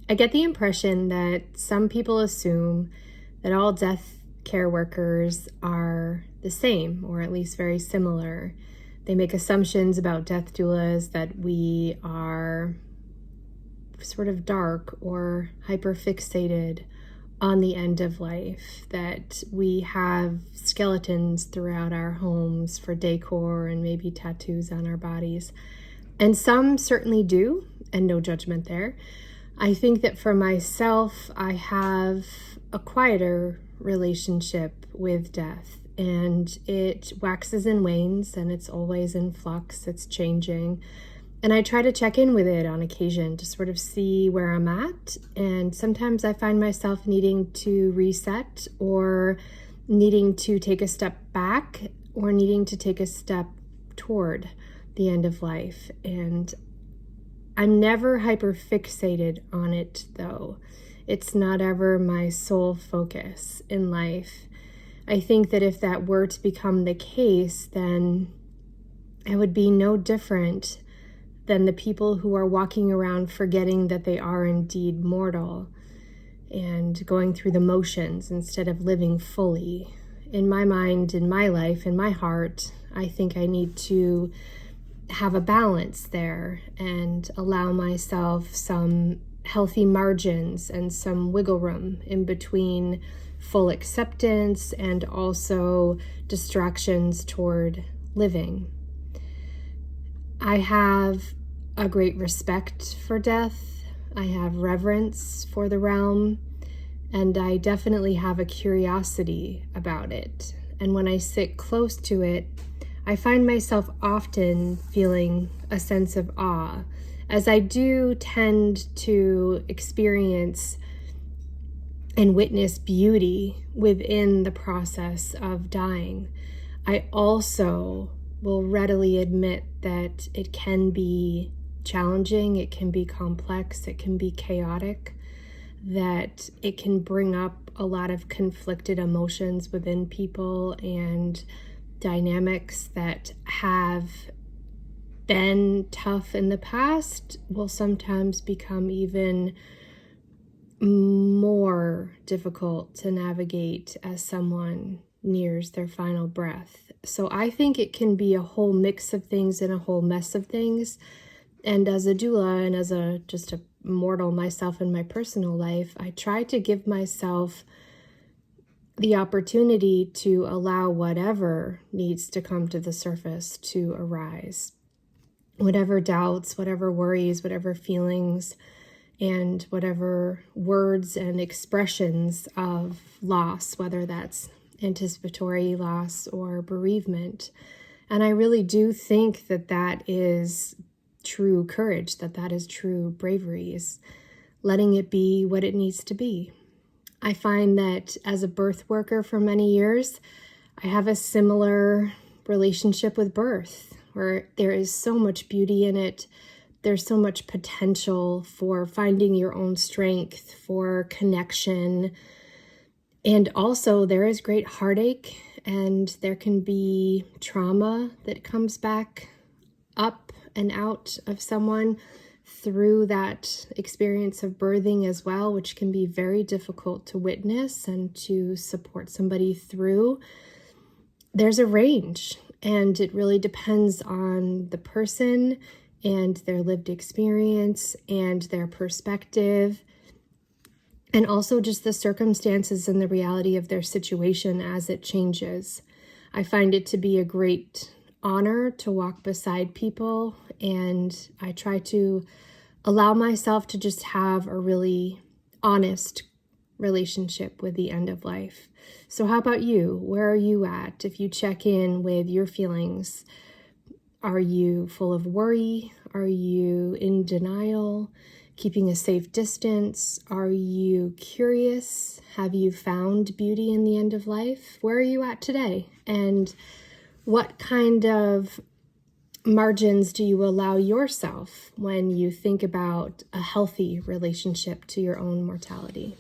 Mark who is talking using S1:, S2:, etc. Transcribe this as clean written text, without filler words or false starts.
S1: I get the impression that some people assume that all death care workers are the same, or at least very similar. They make assumptions about death doulas that we are sort of dark or hyperfixated on the end of life, that we have skeletons throughout our homes for decor and maybe tattoos on our bodies. And some certainly do, and no judgment there. I think that for myself, I have a quieter relationship with death, and it waxes and wanes, and it's always in flux, it's changing. And I try to check in with it on occasion to sort of see where I'm at. And sometimes I find myself needing to reset, or needing to take a step back, or needing to take a step toward the end of life. And I'm never hyperfixated on it, though. It's not ever my sole focus in life. I think that if that were to become the case, then I would be no different than the people who are walking around forgetting that they are indeed mortal and going through the motions instead of living fully. In my mind, in my life, in my heart, I think I need to have a balance there and allow myself some healthy margins and some wiggle room in between full acceptance and also distractions toward living. I have a great respect for death. I have reverence for the realm, and I definitely have a curiosity about it. And when I sit close to it, I find myself often feeling a sense of awe, as I do tend to experience and witness beauty within the process of dying. I also will readily admit that it can be challenging, it can be complex, it can be chaotic, that it can bring up a lot of conflicted emotions within people, and dynamics that have been tough in the past will sometimes become even more difficult to navigate as someone nears their final breath. So I think it can be a whole mix of things and a whole mess of things. And as a doula and as just a mortal myself in my personal life, I try to give myself the opportunity to allow whatever needs to come to the surface to arise. Whatever doubts, whatever worries, whatever feelings, and whatever words and expressions of loss, whether that's anticipatory loss or bereavement. And I really do think that that is true courage, that is true bravery, is letting it be what it needs to be. I find that as a birth worker for many years, I have a similar relationship with birth, where there is so much beauty in it. There's so much potential for finding your own strength, for connection. And also there is great heartache, and there can be trauma that comes back up and out of someone through that experience of birthing as well, which can be very difficult to witness and to support somebody through. There's a range, and it really depends on the person and their lived experience and their perspective, and also just the circumstances and the reality of their situation as it changes. I find it to be a great honor to walk beside people, and I try to allow myself to just have a really honest relationship with the end of life. So how about you? Where are you at? If you check in with your feelings, are you full of worry? Are you in denial? Keeping a safe distance? Are you curious? Have you found beauty in the end of life? Where are you at today? And what kind of margins do you allow yourself when you think about a healthy relationship to your own mortality?